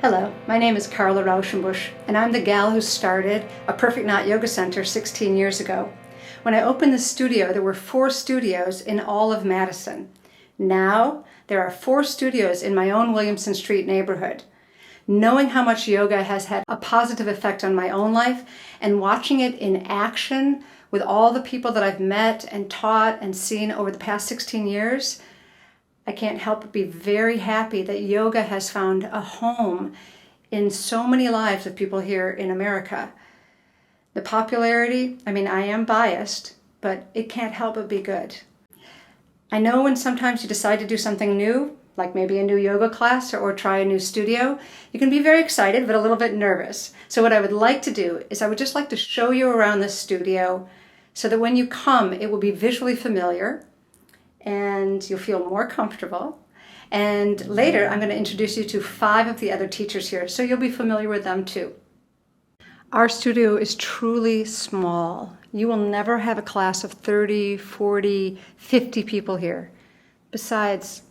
Hello, my name is Carla Rauschenbusch, and I'm the gal who started a Perfect Knot Yoga Center 16 years ago. When I opened the studio, there were 4 studios in all of Madison. Now, there are 4 studios in my own Williamson Street neighborhood. Knowing how much yoga has had a positive effect on my own life and watching it in action with all the people that I've met and taught and seen over the past 16 years, I can't help but be very happy that yoga has found a home in so many lives of people here in America. The popularity, I am biased, but it can't help but be good. I know when sometimes you decide to do something new, like maybe a new yoga class or try a new studio, you can be very excited but a little bit nervous. So what I would like to do is I would just like to show you around this studio so that when you come, it will be visually familiar and you'll feel more comfortable. And later, I'm going to introduce you to 5 of the other teachers here, so you'll be familiar with them too. Our studio is truly small. You will never have a class of 30, 40, 50 people here. Besides,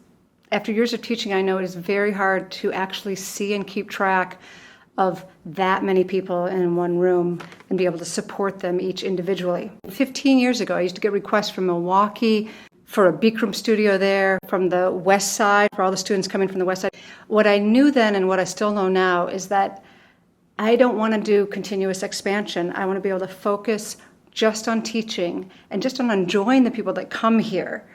after years of teaching, I know it is very hard to actually see and keep track of that many people in one room and be able to support them each individually. 15 years ago, I used to get requests from Milwaukee for a Bikram studio there, from the west side, for all the students coming from the west side. What I knew then and what I still know now is that I don't want to do continuous expansion. I want to be able to focus just on teaching and just on enjoying the people that come here.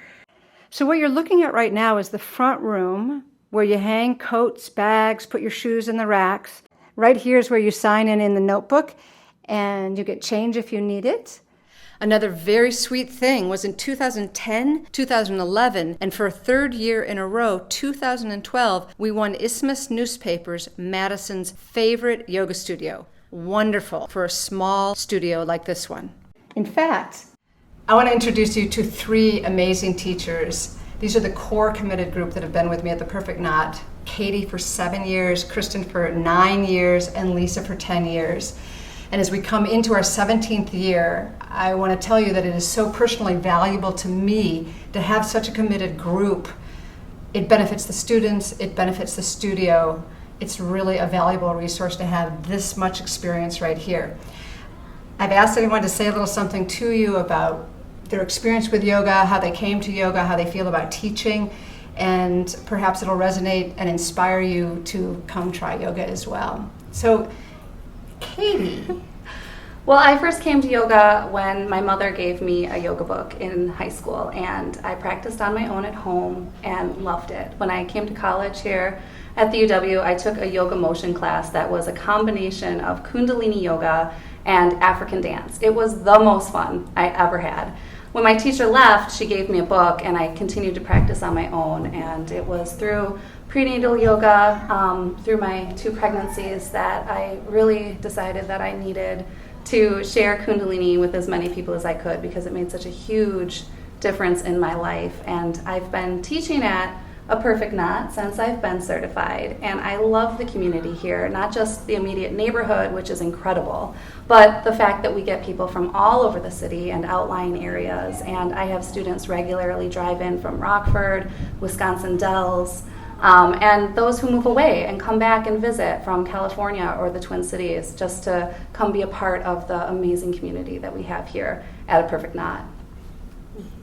So what you're looking at right now is the front room where you hang coats, bags, put your shoes in the racks. Right here is where you sign in the notebook and you get change if you need it. Another very sweet thing was in 2010, 2011, and for a 3rd year in a row, 2012, we won Isthmus Newspaper's Madison's favorite yoga studio. Wonderful for a small studio like this one. In fact, I want to introduce you to 3 amazing teachers. These are the core committed group that have been with me at the Perfect Knot. Katie for 7 years, Kristen for 9 years, and Lisa for 10 years. And as we come into our 17th year, I want to tell you that it is so personally valuable to me to have such a committed group. It benefits the students, it benefits the studio. It's really a valuable resource to have this much experience right here. I've asked anyone to say a little something to you about their experience with yoga, how they came to yoga, how they feel about teaching, and perhaps it'll resonate and inspire you to come try yoga as well. So, Katie. Well, I first came to yoga when my mother gave me a yoga book in high school, and I practiced on my own at home and loved it. When I came to college here at the UW, I took a yoga motion class that was a combination of Kundalini yoga and African dance. It was the most fun I ever had. When my teacher left, she gave me a book, and I continued to practice on my own, and it was through prenatal yoga, through my 2 pregnancies, that I really decided that I needed to share Kundalini with as many people as I could because it made such a huge difference in my life. And I've been teaching at a Perfect Knot since I've been certified, and I love the community here, not just the immediate neighborhood, which is incredible, but the fact that we get people from all over the city and outlying areas. And I have students regularly drive in from Rockford, Wisconsin Dells, and those who move away and come back and visit from California or the Twin Cities just to come be a part of the amazing community that we have here at a Perfect Knot.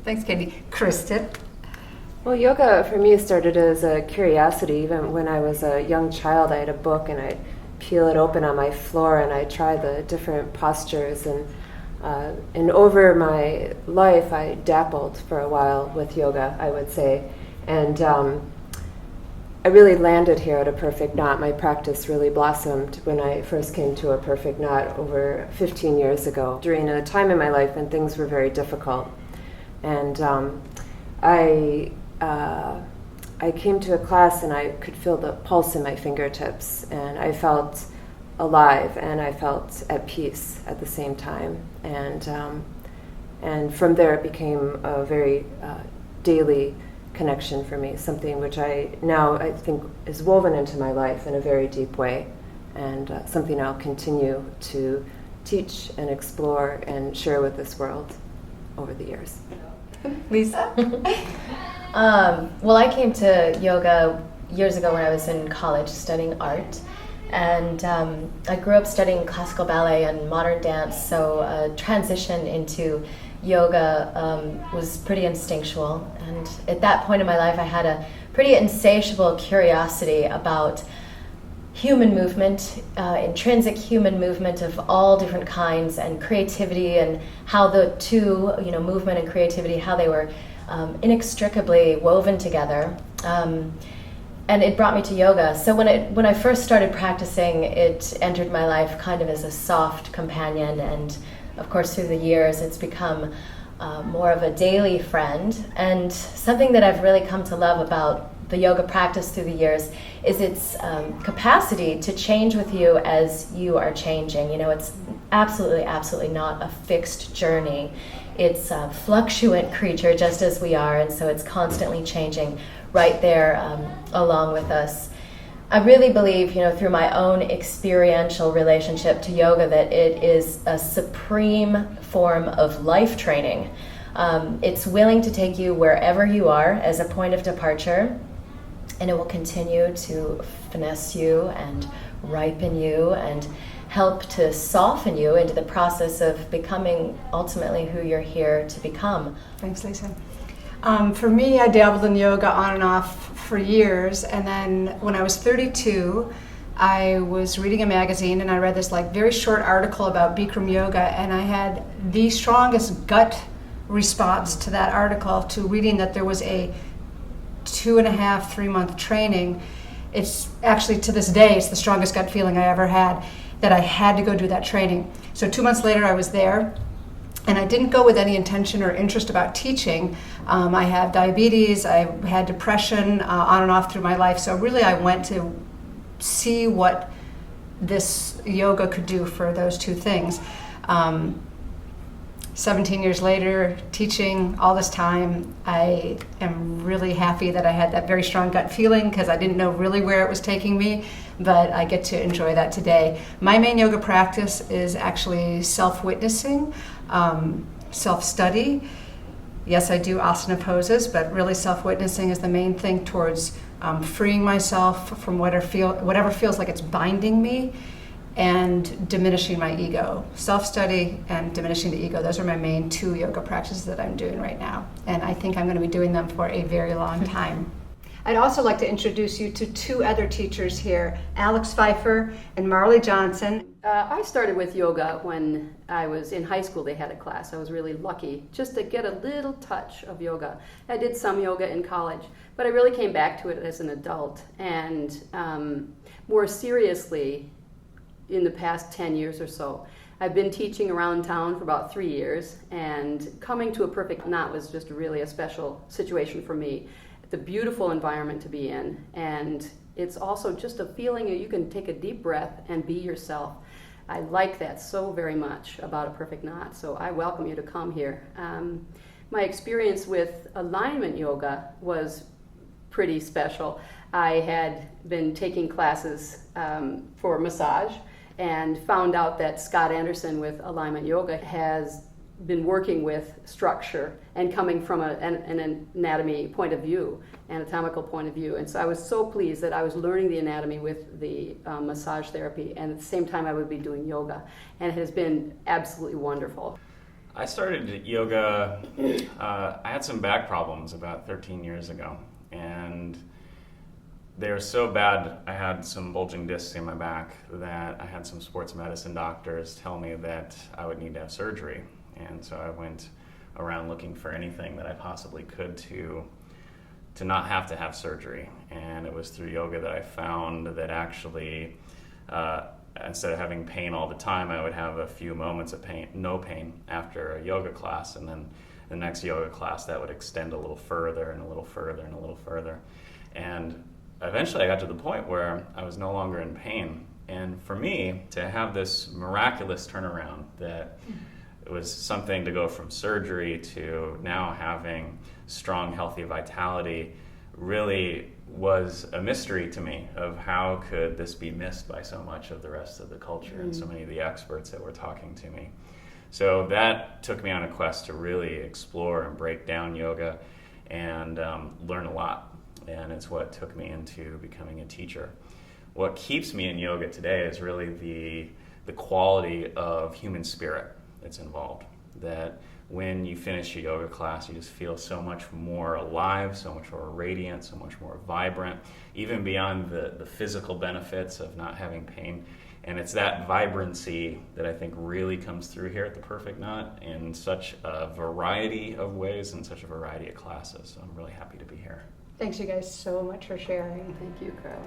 Thanks, Katie. Kristen? Well, yoga for me started as a curiosity. Even when I was a young child, I had a book and I'd peel it open on my floor and I'd try the different postures. And over my life, I dabbled for a while with yoga, I would say. And I really landed here at a Perfect Knot. My practice really blossomed when I first came to a Perfect Knot over 15 years ago, during a time in my life when things were very difficult. And I came to a class and I could feel the pulse in my fingertips, and I felt alive and I felt at peace at the same time. And from there it became a very daily connection for me, something which I think is woven into my life in a very deep way, and something I'll continue to teach and explore and share with this world over the years. Lisa? Well, I came to yoga years ago when I was in college studying art, And I grew up studying classical ballet and modern dance, so transition into yoga was pretty instinctual. And at that point in my life, I had a pretty insatiable curiosity about human movement, intrinsic human movement of all different kinds, and creativity, and how the two, movement and creativity, how they were inextricably woven together. And it brought me to yoga. So when I first started practicing, it entered my life kind of as a soft companion, and of course through the years it's become more of a daily friend. And something that I've really come to love about the yoga practice through the years is its capacity to change with you as you are changing. It's absolutely not a fixed journey. It's a fluctuant creature, just as we are, and so it's constantly changing right there along with us. I really believe, through my own experiential relationship to yoga, that it is a supreme form of life training. It's willing to take you wherever you are as a point of departure, and it will continue to finesse you and ripen you and help to soften you into the process of becoming ultimately who you're here to become. Thanks, Lisa. For me, I dabbled in yoga on and off for years, and then when I was 32, I was reading a magazine and I read this very short article about Bikram yoga, and I had the strongest gut response to that article, to reading that there was a 2.5, 3 month training. It's actually, to this day, it's the strongest gut feeling I ever had, that I had to go do that training. So 2 months later I was there, and I didn't go with any intention or interest about teaching. I have diabetes, I had depression on and off through my life, so really I went to see what this yoga could do for those two things. 17 years later, teaching all this time, I am really happy that I had that very strong gut feeling, because I didn't know really where it was taking me, but I get to enjoy that today. My main yoga practice is actually self-witnessing, self-study. Yes, I do asana poses, but really self-witnessing is the main thing towards freeing myself from whatever feels like it's binding me, and diminishing my ego. Self-study and diminishing the ego, those are my main two yoga practices that I'm doing right now. And I think I'm going to be doing them for a very long time. I'd also like to introduce you to two other teachers here, Alex Pfeiffer and Marley Johnson. I started with yoga when I was in high school. They had a class. I was really lucky just to get a little touch of yoga. I did some yoga in college, but I really came back to it as an adult, and more seriously in the past 10 years or so. I've been teaching around town for about 3 years, and coming to a perfect knot was just really a special situation for me. It's a beautiful environment to be in, and it's also just a feeling that you can take a deep breath and be yourself. I like that so very much about a perfect knot, so I welcome you to come here. My experience with alignment yoga was pretty special. I had been taking classes for massage, and found out that Scott Anderson with Alignment Yoga has been working with structure and coming from an anatomy point of view, anatomical point of view. And so I was so pleased that I was learning the anatomy with the massage therapy, and at the same time I would be doing yoga. And it has been absolutely wonderful. I started yoga, I had some back problems about 13 years ago, and they were so bad, I had some bulging discs in my back, that I had some sports medicine doctors tell me that I would need to have surgery. And so I went around looking for anything that I possibly could to not have to have surgery. And it was through yoga that I found that actually, instead of having pain all the time, I would have a few moments of pain, no pain, after a yoga class. And then the next yoga class, that would extend a little further and a little further and a little further. And eventually I got to the point where I was no longer in pain. And for me, to have this miraculous turnaround, that it was something to go from surgery to now having strong, healthy vitality, really was a mystery to me of how could this be missed by so much of the rest of the culture and so many of the experts that were talking to me. So that took me on a quest to really explore and break down yoga and learn a lot. And it's what took me into becoming a teacher. what keeps me in yoga today is really the quality of human spirit that's involved. That when you finish a yoga class, you just feel so much more alive, so much more radiant, so much more vibrant, even beyond the physical benefits of not having pain. And it's that vibrancy that I think really comes through here at the Perfect Knot in such a variety of ways and such a variety of classes. So I'm really happy to be here. Thanks you guys so much for sharing. Thank you, Carla.